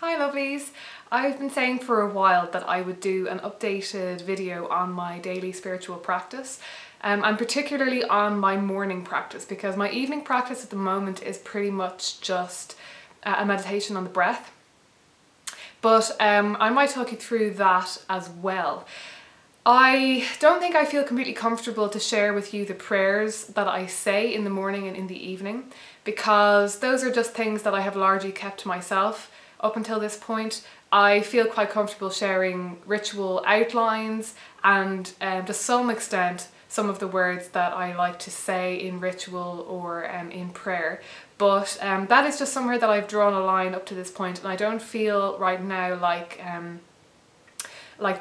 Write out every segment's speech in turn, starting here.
Hi lovelies! I've been saying for a while that I would do an updated video on my daily spiritual practice and particularly on my morning practice, because my evening practice at the moment is pretty much just a meditation on the breath. But I might talk you through that as well. I don't think I feel completely comfortable to share with you the prayers that I say in the morning and in the evening, because those are just things that I have largely kept to myself up until this point. I feel quite comfortable sharing ritual outlines and to some extent some of the words that I like to say in ritual or in prayer. But that is just somewhere that I've drawn a line up to this point, and I don't feel right now like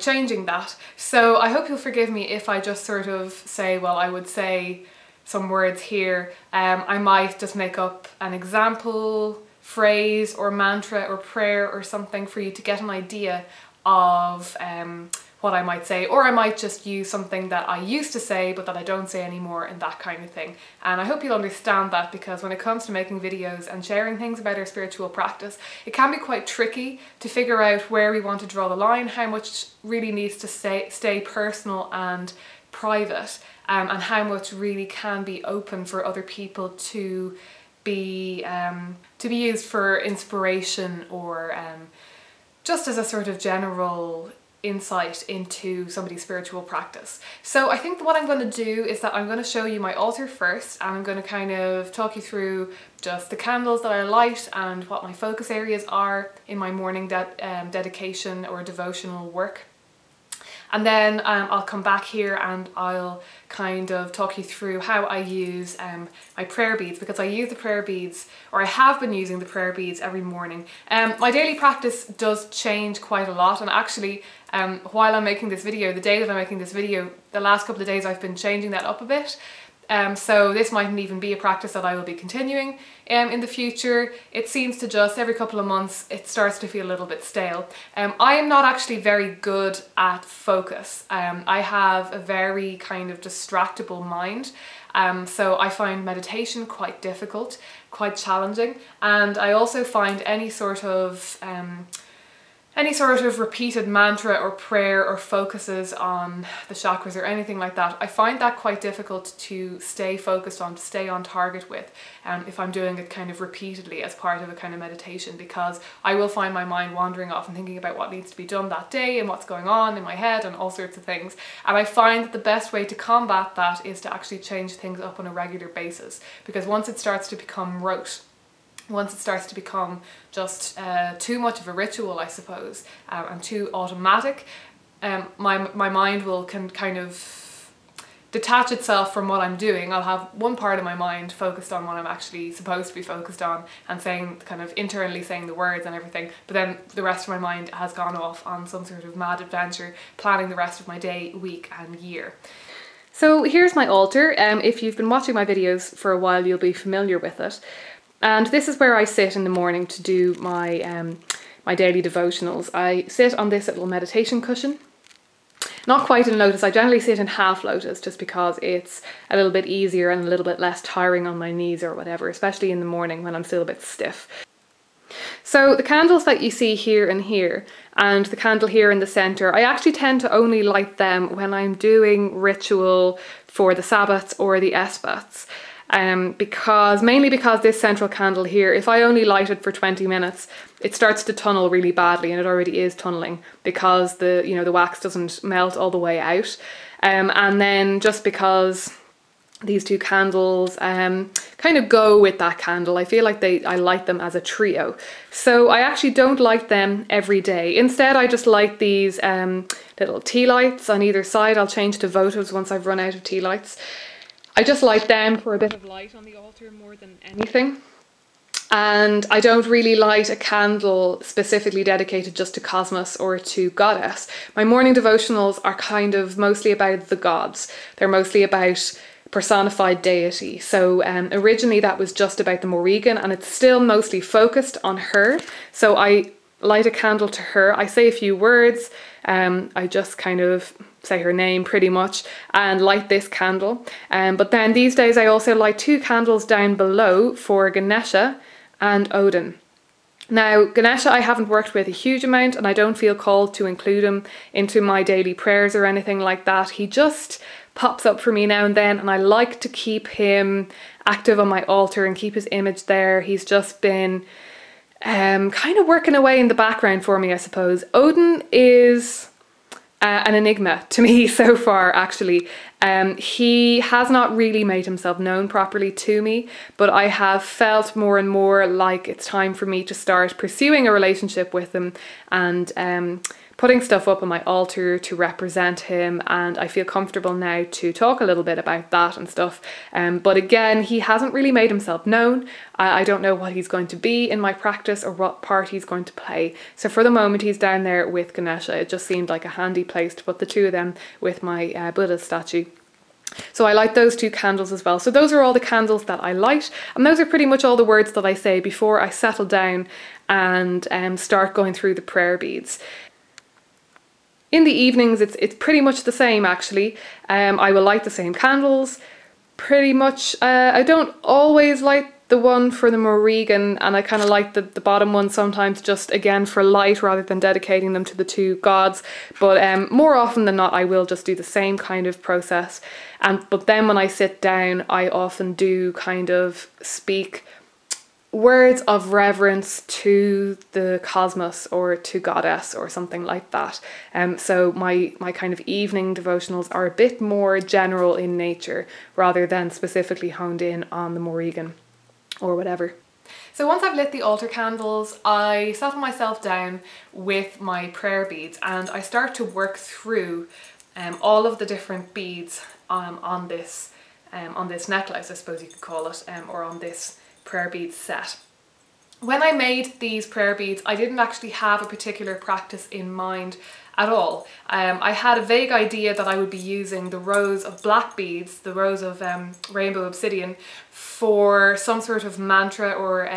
changing that. So I hope you'll forgive me if I just sort of say, well, I would say some words here. I might just make up an example phrase or mantra or prayer or something for you to get an idea of what I might say, or I might just use something that I used to say but that I don't say anymore and that kind of thing. And I hope you'll understand that, because when it comes to making videos and sharing things about our spiritual practice, it can be quite tricky to figure out where we want to draw the line, how much really needs to stay personal and private, and how much really can be open for other people to be used for inspiration or just as a sort of general insight into somebody's spiritual practice. So I think what I'm going to do is that I'm going to show you my altar first, and I'm going to kind of talk you through just the candles that I light and what my focus areas are in my morning dedication or devotional work. And then I'll come back here and I'll kind of talk you through how I use my prayer beads, because I use the prayer beads, or I have been using the prayer beads every morning. My daily practice does change quite a lot, and actually while I'm making this video, the day that I'm making this video, the last couple of days I've been changing that up a bit. So this mightn't even be a practice that I will be continuing in the future. It seems to just every couple of months it starts to feel a little bit stale. I am not actually very good at focus. I have a very kind of distractible mind. So I find meditation quite difficult, quite challenging, and I also find any sort of repeated mantra or prayer or focuses on the chakras or anything like that, I find that quite difficult to stay focused on, to stay on target with, if I'm doing it kind of repeatedly as part of a kind of meditation, because I will find my mind wandering off and thinking about what needs to be done that day and what's going on in my head and all sorts of things. And I find that the best way to combat that is to actually change things up on a regular basis, because once it starts to become rote, once it starts to become just too much of a ritual, I suppose, and too automatic, my mind can kind of detach itself from what I'm doing. I'll have one part of my mind focused on what I'm actually supposed to be focused on and saying, kind of internally saying the words and everything, but then the rest of my mind has gone off on some sort of mad adventure, planning the rest of my day, week and year. So here's my altar. If you've been watching my videos for a while, you'll be familiar with it. And this is where I sit in the morning to do my my daily devotionals. I sit on this little meditation cushion. Not quite in lotus, I generally sit in half lotus just because it's a little bit easier and a little bit less tiring on my knees or whatever, especially in the morning when I'm still a bit stiff. So the candles that you see here and here, and the candle here in the centre, I actually tend to only light them when I'm doing ritual for the Sabbats or the Esbats. Mainly because this central candle here, if I only light it for 20 minutes, it starts to tunnel really badly, and it already is tunneling because the wax doesn't melt all the way out. And then just because these two candles kind of go with that candle, I feel like I light them as a trio. So I actually don't light them every day. Instead, I just light these little tea lights on either side. I'll change to votives once I've run out of tea lights. I just light them for a bit of light on the altar more than anything. And I don't really light a candle specifically dedicated just to Cosmos or to Goddess. My morning devotionals are kind of mostly about the gods. They're mostly about personified deity. So originally that was just about the Morrigan, and it's still mostly focused on her. So I light a candle to her. I say a few words. I just kind of say her name pretty much and light this candle. But then these days I also light two candles down below for Ganesha and Odin. Now, Ganesha I haven't worked with a huge amount, and I don't feel called to include him into my daily prayers or anything like that. He just pops up for me now and then, and I like to keep him active on my altar and keep his image there. He's just been kind of working away in the background for me, I suppose. Odin is an enigma to me so far, actually. He has not really made himself known properly to me, but I have felt more and more like it's time for me to start pursuing a relationship with him and putting stuff up on my altar to represent him, and I feel comfortable now to talk a little bit about that and stuff. But again, he hasn't really made himself known. I don't know what he's going to be in my practice or what part he's going to play. So for the moment, he's down there with Ganesha. It just seemed like a handy place to put the two of them with my Buddha statue. So I light those 2 candles as well. So those are all the candles that I light, and those are pretty much all the words that I say before I settle down and start going through the prayer beads. In the evenings, it's pretty much the same, actually. I will light the same candles, pretty much. I don't always light the one for the Morrigan, and I kind of like the bottom one sometimes just, again, for light rather than dedicating them to the 2 gods. But more often than not, I will just do the same kind of process. But then when I sit down, I often do kind of speak words of reverence to the cosmos or to goddess or something like that. So my kind of evening devotionals are a bit more general in nature rather than specifically honed in on the Morrigan or whatever. So once I've lit the altar candles, I settle myself down with my prayer beads and I start to work through all of the different beads on this necklace, I suppose you could call it, or on this prayer bead set. When I made these prayer beads, I didn't actually have a particular practice in mind at all. I had a vague idea that I would be using the rows of black beads, the rows of rainbow obsidian, for some sort of mantra or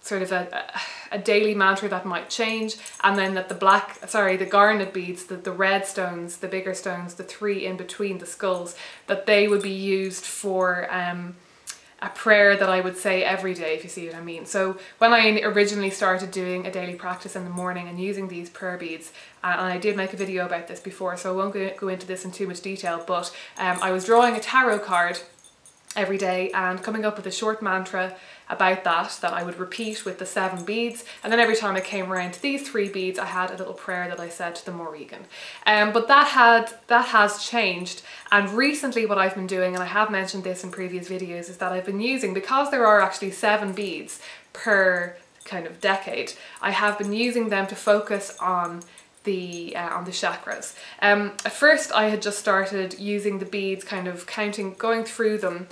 sort of a daily mantra that might change, and then that the garnet beads, the red stones, the bigger stones, the 3 in between the skulls, that they would be used for a prayer that I would say every day, if you see what I mean. So when I originally started doing a daily practice in the morning and using these prayer beads, and I did make a video about this before, so I won't go into this in too much detail, but I was drawing a tarot card every day and coming up with a short mantra about that I would repeat with the 7 beads, and then every time I came around to these 3 beads I had a little prayer that I said to the Morrigan. But that has changed, and recently what I've been doing, and I have mentioned this in previous videos, is that I've been using, because there are actually 7 beads per kind of decade, I have been using them to focus on the chakras. At first I had just started using the beads, kind of going through them,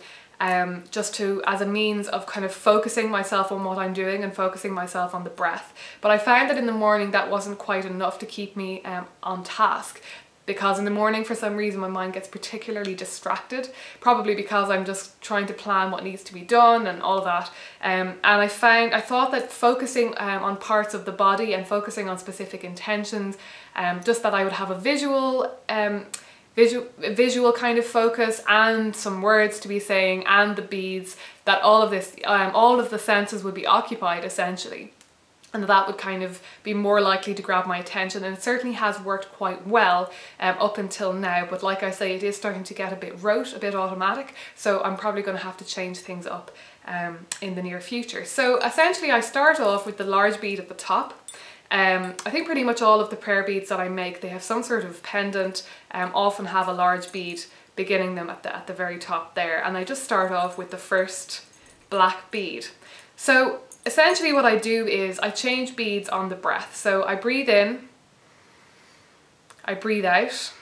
just as a means of kind of focusing myself on what I'm doing and focusing myself on the breath. But I found that in the morning that wasn't quite enough to keep me on task, because in the morning for some reason my mind gets particularly distracted, probably because I'm just trying to plan what needs to be done and all of that. And I thought that focusing on parts of the body and focusing on specific intentions, just that I would have a visual kind of focus and some words to be saying and the beads, that all of the senses would be occupied essentially, and that would kind of be more likely to grab my attention. And it certainly has worked quite well up until now, but like I say, it is starting to get a bit rote, a bit automatic, so I'm probably going to have to change things up in the near future. So essentially I start off with the large bead at the top. I think pretty much all of the prayer beads that I make, they have some sort of pendant, often have a large bead beginning them at the very top there, and I just start off with the first black bead. So essentially what I do is I change beads on the breath. So I breathe in, I breathe out,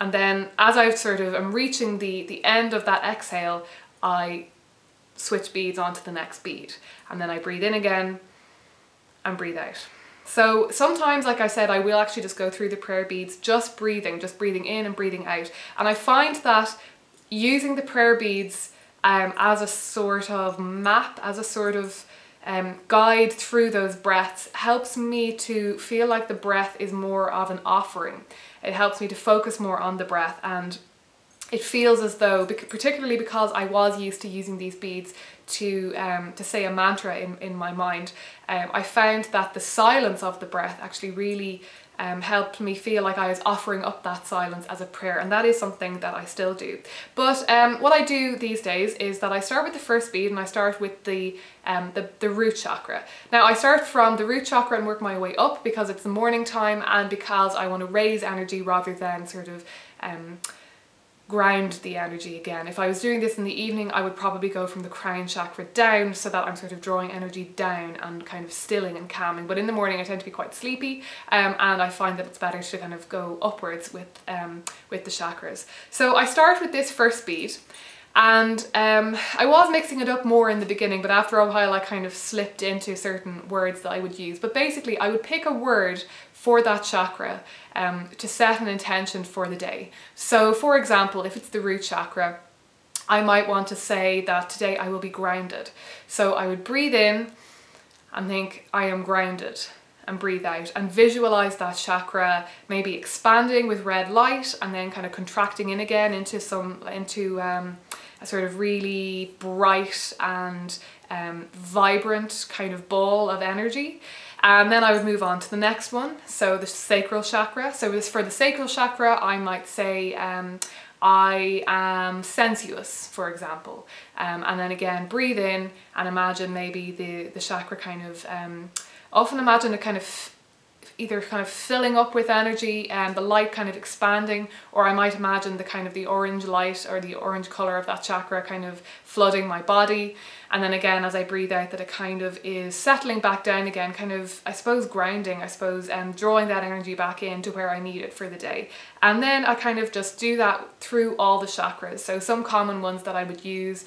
and then as I'm reaching the end of that exhale, I switch beads onto the next bead, and then I breathe in again and breathe out. So sometimes, like I said, I will actually just go through the prayer beads just breathing in and breathing out, and I find that using the prayer beads as a sort of map, as a sort of guide through those breaths, helps me to feel like the breath is more of an offering. It helps me to focus more on the breath, and it feels as though, particularly because I was used to using these beads to say a mantra in my mind, I found that the silence of the breath actually really helped me feel like I was offering up that silence as a prayer, and that is something that I still do. But what I do these days is that I start with the first bead, and I start with the root chakra. Now I start from the root chakra and work my way up because it's the morning time and because I want to raise energy rather than sort of ground the energy again. If I was doing this in the evening, I would probably go from the crown chakra down so that I'm sort of drawing energy down and kind of stilling and calming. But in the morning I tend to be quite sleepy, and I find that it's better to kind of go upwards with the chakras. So I start with this first bead, and I was mixing it up more in the beginning, but after a while I kind of slipped into certain words that I would use. But basically I would pick a word for that chakra to set an intention for the day. So for example, if it's the root chakra, I might want to say that today I will be grounded. So I would breathe in and think I am grounded, and breathe out and visualize that chakra maybe expanding with red light and then kind of contracting in again into a sort of really bright and vibrant kind of ball of energy. And then I would move on to the next one, so the sacral chakra. So for the sacral chakra, I might say I am sensuous, for example. And then again, breathe in and imagine maybe the chakra kind of, often imagine it kind of either kind of filling up with energy and the light kind of expanding, or I might imagine the kind of the orange light or the orange color of that chakra kind of flooding my body. And then again, as I breathe out, that it kind of is settling back down again, kind of, I suppose, grounding, I suppose, and drawing that energy back into where I need it for the day. And then I kind of just do that through all the chakras. So some common ones that I would use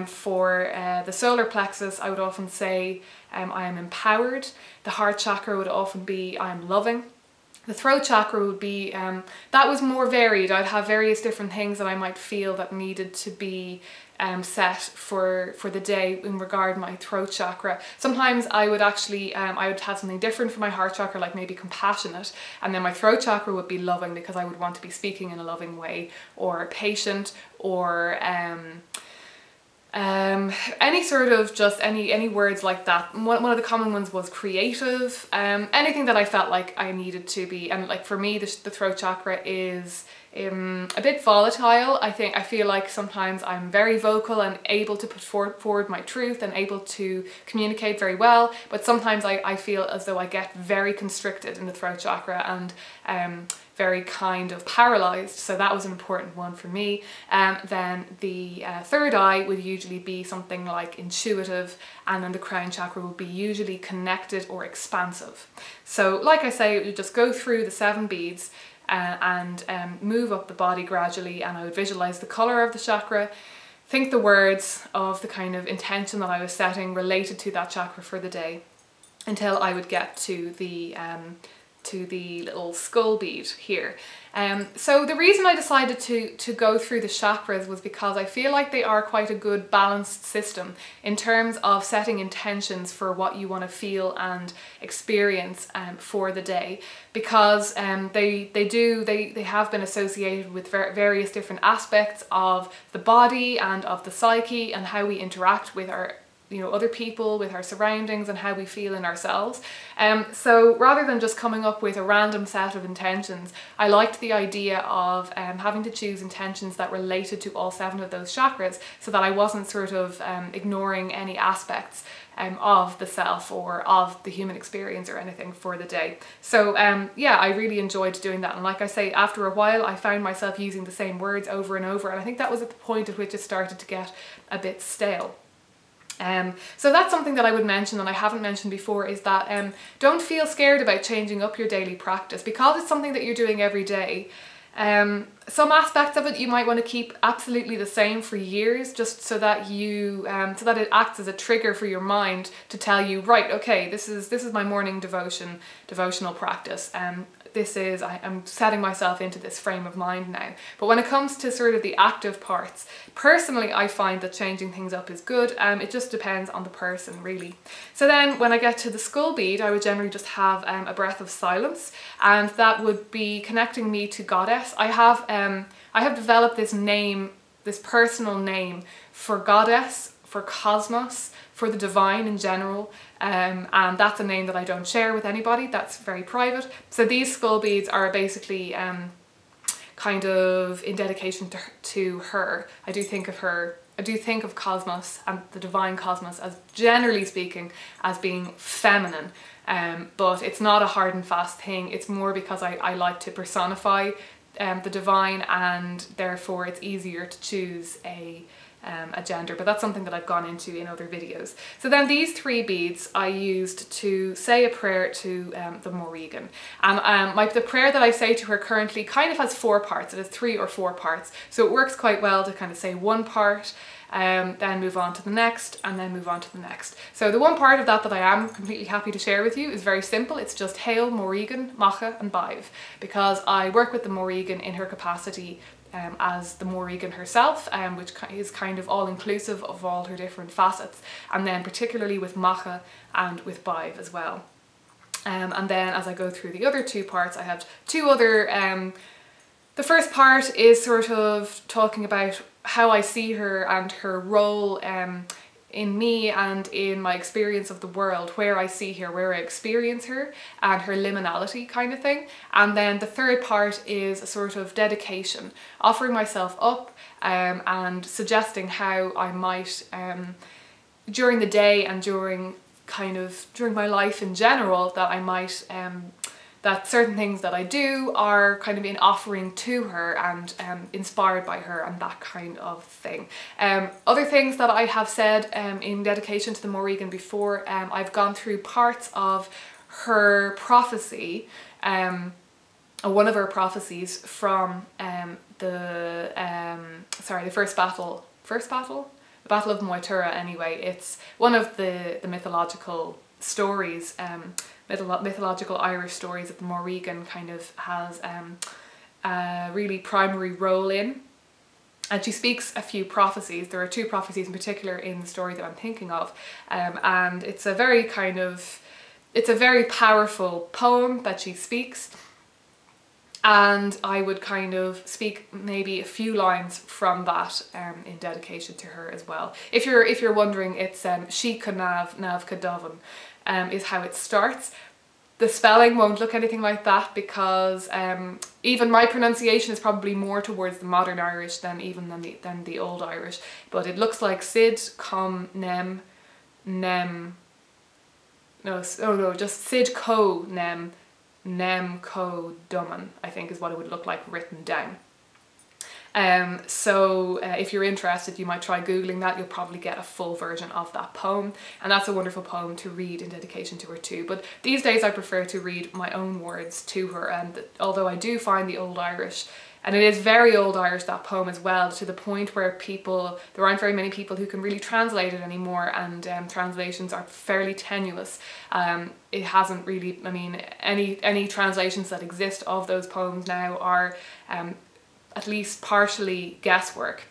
for the solar plexus, I would often say I am empowered. The heart chakra would often be I am loving. The throat chakra would be, that was more varied. I'd have various different things that I might feel that needed to be set for the day in regard to my throat chakra. Sometimes I would actually, I would have something different for my heart chakra, like maybe compassionate, and then my throat chakra would be loving because I would want to be speaking in a loving way, or patient, or any sort of just any words like that. One of the common ones was creative, anything that I felt like I needed to be. And like for me, the throat chakra is a bit volatile. I feel like sometimes I'm very vocal and able to put forward my truth and able to communicate very well, but sometimes I feel as though I get very constricted in the throat chakra and very kind of paralyzed. So that was an important one for me. Then the third eye would usually be something like intuitive, and then the crown chakra would be usually connected or expansive. So like I say, you just go through the 7 beads and move up the body gradually, and I would visualize the color of the chakra, think the words of the kind of intention that I was setting related to that chakra for the day, until I would get to the little skull bead here. So the reason I decided to go through the chakras was because I feel like they are quite a good balanced system in terms of setting intentions for what you want to feel and experience for the day, because they have been associated with various different aspects of the body and of the psyche and how we interact with our other people, with our surroundings, and how we feel in ourselves. So rather than just coming up with a random set of intentions, I liked the idea of having to choose intentions that related to all 7 of those chakras, so that I wasn't sort of ignoring any aspects of the self or of the human experience or anything for the day. So yeah, I really enjoyed doing that, and like I say, after a while I found myself using the same words over and over, and I think that was at the point at which it started to get a bit stale. So that's something that I would mention, and I haven't mentioned before, is that don't feel scared about changing up your daily practice, because it's something that you're doing every day. Some aspects of it you might want to keep absolutely the same for years, just so that it acts as a trigger for your mind to tell you, right, okay, this is my morning devotional practice. I'm setting myself into this frame of mind now. But when it comes to sort of the active parts, personally I find that changing things up is good. It just depends on the person, really. So then when I get to the skull bead, I would generally just have a breath of silence, and that would be connecting me to Goddess. I have developed this personal name for Goddess, for cosmos, for the divine in general, and that's a name that I don't share with anybody, that's very private. So these skull beads are basically kind of in dedication to her. I do think of cosmos and the divine cosmos as, generally speaking, as being feminine, but it's not a hard and fast thing. It's more because I like to personify the divine, and therefore it's easier to choose a gender, but that's something that I've gone into in other videos. So then these 3 beads I used to say a prayer to the Morrigan, and the prayer that I say to her currently kind of has 4 parts. It has 3 or 4 parts, so it works quite well to kind of say one part, then move on to the next, and then move on to the next. So the one part of that I am completely happy to share with you is very simple. It's just Hail Morrigan, Macha and Baive, because I work with the Morrigan in her capacity as the Morrigan herself, which is kind of all-inclusive of all her different facets, and then particularly with Macha and with Baive as well. And then as I go through the other 2 parts, I have 2 other, the first part is sort of talking about how I see her and her role in me and in my experience of the world, where I see her, where I experience her, and her liminality kind of thing. And then the third part is a sort of dedication, offering myself up and suggesting how I might, during the day and during my life in general, that I might that certain things that I do are kind of in offering to her and inspired by her and that kind of thing. Other things that I have said in dedication to the Morrigan before, I've gone through parts of her prophecy, one of her prophecies from the first battle? The Battle of Moytura anyway. It's one of the mythological stories, mythological Irish stories that the Morrigan kind of has a really primary role in. And she speaks a few prophecies. There are 2 prophecies in particular in the story that I'm thinking of, and it's a very powerful poem that she speaks. And I would kind of speak maybe a few lines from that in dedication to her as well. If you're wondering, it's She Canav Nav Cadavan is how it starts. The spelling won't look anything like that because even my pronunciation is probably more towards the modern Irish than the old Irish. But it looks like Sid Com Nem Nem. Just Sid Co Nem Nem Co Duman, I think is what it would look like written down. So if you're interested, you might try googling that. You'll probably get a full version of that poem, and that's a wonderful poem to read in dedication to her too. But these days I prefer to read my own words to her, and although I do find the Old Irish, and it is very Old Irish, that poem as well, to the point where there aren't very many people who can really translate it anymore, and translations are fairly tenuous. It hasn't really, I mean, any translations that exist of those poems now are at least partially guesswork,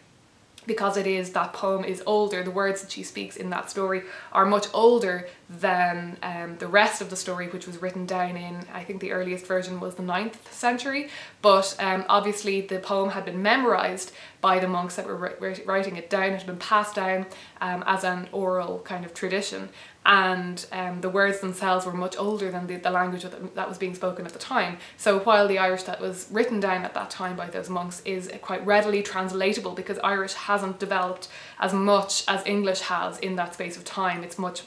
because that poem is older. The words that she speaks in that story are much older than the rest of the story, which was written down in, I think the earliest version was the 9th century, but obviously the poem had been memorized by the monks that were writing it down. It had been passed down as an oral kind of tradition, and the words themselves were much older than the language that was being spoken at the time. So while the Irish that was written down at that time by those monks is quite readily translatable, because Irish hasn't developed as much as English has in that space of time. It's much,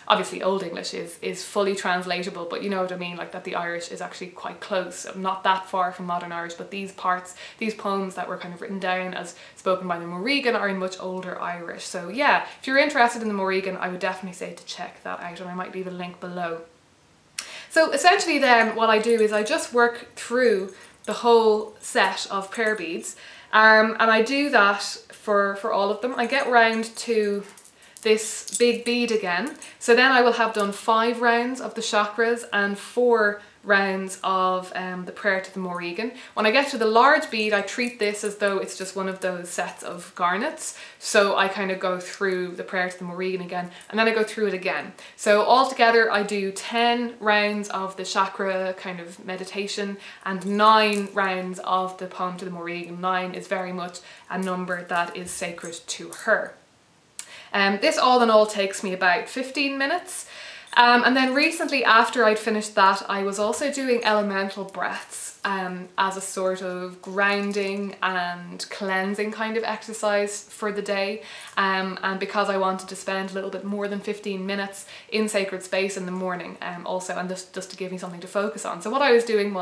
obviously Old English is fully translatable, but you know what I mean, like that the Irish is actually quite close, not that far from modern Irish, but these poems that were kind of written down as spoken by the Morrigan are in much older Irish. So yeah, if you're interested in the Morrigan, I would definitely say to check that out, and I might leave a link below. So essentially then what I do is I just work through the whole set of prayer beads, and I do that for all of them. I get round to this big bead again, so then I will have done 5 rounds of the chakras and 4 rounds of the prayer to the Morrigan. When I get to the large bead, I treat this as though it's just one of those sets of garnets, so I kind of go through the prayer to the Morrigan again, and then I go through it again. So altogether I do 10 rounds of the chakra kind of meditation and 9 rounds of the poem to the Morrigan. 9 is very much a number that is sacred to her. This all in all takes me about 15 minutes. And then recently, after I'd finished that, I was also doing elemental breaths as a sort of grounding and cleansing kind of exercise for the day. And because I wanted to spend a little bit more than 15 minutes in sacred space in the morning also, and just to give me something to focus on. So what I was doing,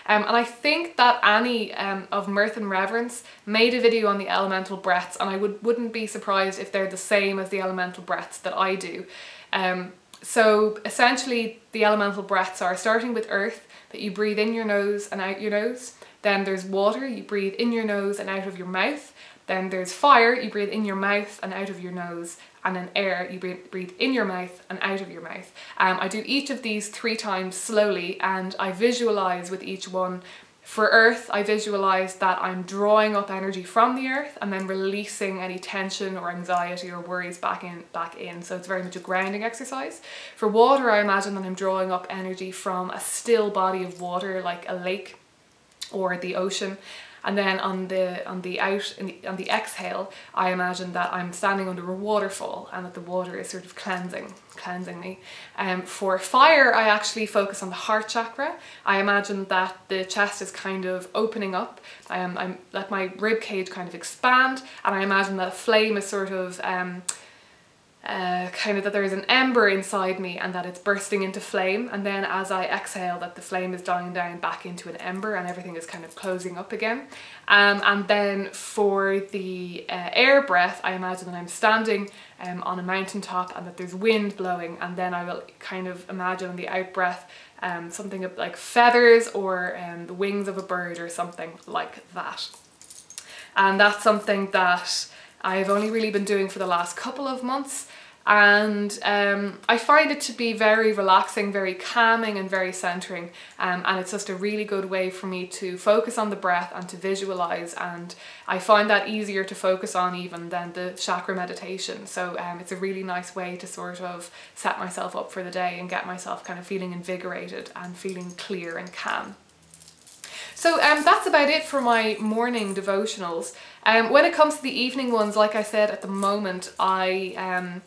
and I think that Annie of Mirth and Reverence made a video on the elemental breaths, and I wouldn't be surprised if they're the same as the elemental breaths that I do. So essentially the elemental breaths are starting with earth, that you breathe in your nose and out your nose. Then there's water, you breathe in your nose and out of your mouth. Then there's fire, you breathe in your mouth and out of your nose. And then air, you breathe in your mouth and out of your mouth. I do each of these 3 times slowly, and I visualize with each one. For earth, I visualize that I'm drawing up energy from the earth and then releasing any tension or anxiety or worries back in. So it's very much a grounding exercise. For water, I imagine that I'm drawing up energy from a still body of water, like a lake or the ocean. And then on the exhale, I imagine that I'm standing under a waterfall and that the water is sort of cleansing me. For fire, I actually focus on the heart chakra. I imagine that the chest is kind of opening up. I let my rib cage kind of expand, and I imagine that a flame is sort of kind of that there is an ember inside me and that it's bursting into flame, and then as I exhale that the flame is dying down back into an ember and everything is kind of closing up again. And then for the air breath, I imagine that I'm standing on a mountaintop and that there's wind blowing, and then I will kind of imagine on the out breath something like feathers or the wings of a bird or something like that. And that's something that I've only really been doing for the last couple of months, and I find it to be very relaxing, very calming and very centering, and it's just a really good way for me to focus on the breath and to visualize, and I find that easier to focus on even than the chakra meditation. So it's a really nice way to sort of set myself up for the day and get myself kind of feeling invigorated and feeling clear and calm. So that's about it for my morning devotionals. When it comes to the evening ones, like I said, at the moment I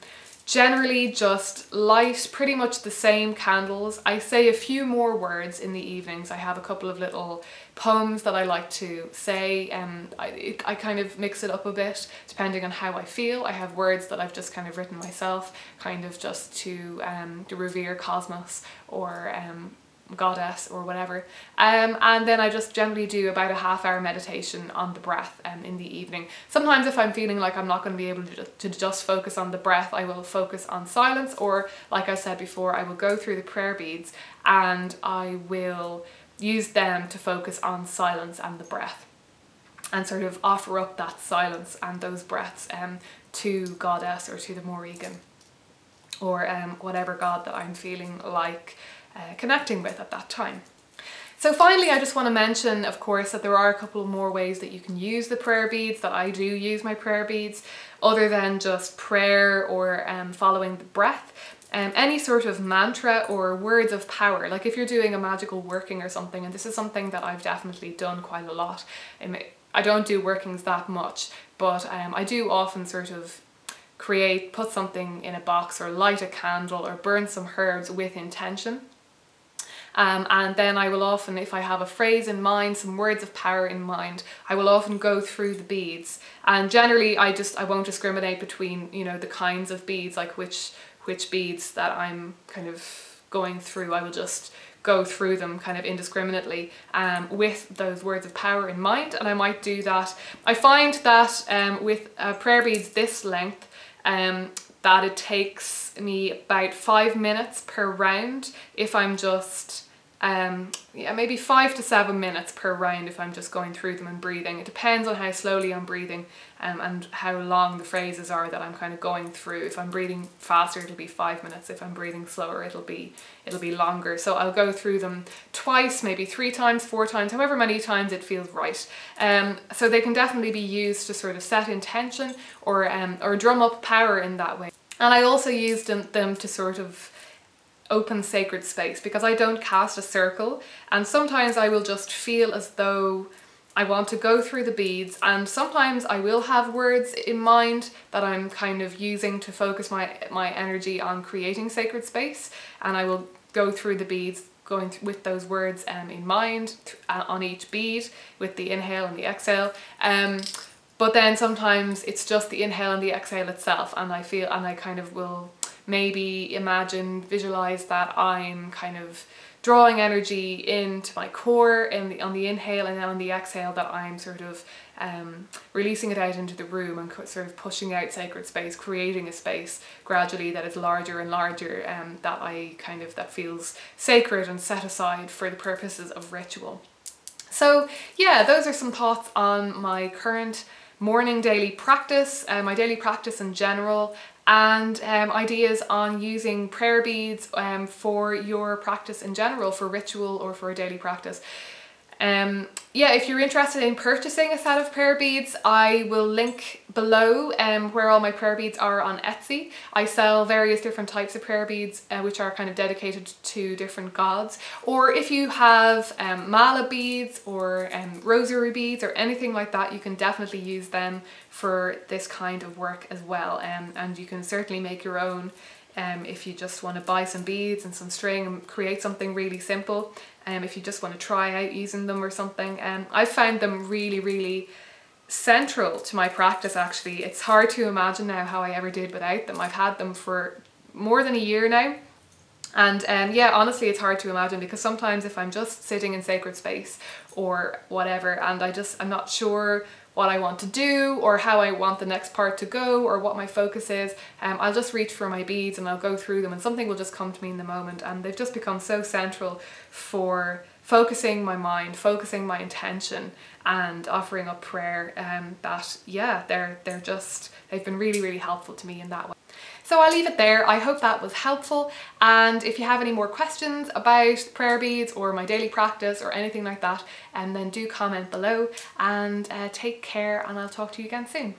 generally just light pretty much the same candles. I say a few more words in the evenings. I have a couple of little poems that I like to say. I kind of mix it up a bit depending on how I feel. I have words that I've just kind of written myself, kind of just to revere cosmos or goddess or whatever, and then I just generally do about a half-hour meditation on the breath in the evening. Sometimes if I'm feeling like I'm not going to be able to just focus on the breath, I will focus on silence, or like I said before, I will go through the prayer beads and I will use them to focus on silence and the breath and sort of offer up that silence and those breaths to goddess or to the Morrigan or whatever god that I'm feeling like connecting with at that time. So finally, I just want to mention, of course, that there are a couple more ways that you can use the prayer beads, that I do use my prayer beads, other than just prayer or following the breath. Any sort of mantra or words of power, like if you're doing a magical working or something, and this is something that I've definitely done quite a lot. I don't do workings that much, but I do often sort of put something in a box or light a candle or burn some herbs with intention. And then I will often, if I have a phrase in mind, some words of power in mind, I will often go through the beads. And generally I won't discriminate between, you know, the kinds of beads, like which beads that I'm kind of going through. I will just go through them kind of indiscriminately with those words of power in mind, and I might do that. I find that with prayer beads this length, that it takes me about 5 minutes per round if I'm just, yeah, maybe 5 to 7 minutes per round if I'm just going through them and breathing. It depends on how slowly I'm breathing and how long the phrases are that I'm kind of going through. If I'm breathing faster, it'll be 5 minutes. If I'm breathing slower, it'll be longer. So I'll go through them twice, maybe 3 times, 4 times, however many times it feels right. So they can definitely be used to sort of set intention or drum up power in that way. And I also used them to sort of open sacred space, because I don't cast a circle, and sometimes I will just feel as though I want to go through the beads, and sometimes I will have words in mind that I'm kind of using to focus my energy on creating sacred space, and I will go through the beads with those words in mind on each bead with the inhale and the exhale. But then sometimes it's just the inhale and the exhale itself, and I kind of will maybe visualize that I'm kind of drawing energy into my core on the inhale, and then on the exhale that I'm sort of releasing it out into the room and sort of pushing out sacred space, creating a space gradually that is larger and larger, that feels sacred and set aside for the purposes of ritual. So yeah, those are some thoughts on my current morning daily practice, my daily practice in general, and ideas on using prayer beads for your practice in general, for ritual or for a daily practice. Yeah, if you're interested in purchasing a set of prayer beads, I will link below where all my prayer beads are on Etsy. I sell various different types of prayer beads which are kind of dedicated to different gods. Or if you have mala beads or rosary beads or anything like that, you can definitely use them for this kind of work as well. And you can certainly make your own if you just want to buy some beads and some string and create something really simple. If you just want to try out using them or something. I've found them really, really central to my practice actually. It's hard to imagine now how I ever did without them. I've had them for more than a year now. And yeah, honestly, it's hard to imagine, because sometimes if I'm just sitting in sacred space or whatever, and I'm not sure what I want to do or how I want the next part to go or what my focus is, I'll just reach for my beads and I'll go through them, and something will just come to me in the moment, and they've just become so central for focusing my mind, focusing my intention and offering up prayer, that yeah, they've been really, really helpful to me in that way. So I'll leave it there. I hope that was helpful, and if you have any more questions about prayer beads or my daily practice or anything like that, then do comment below, and take care, and I'll talk to you again soon.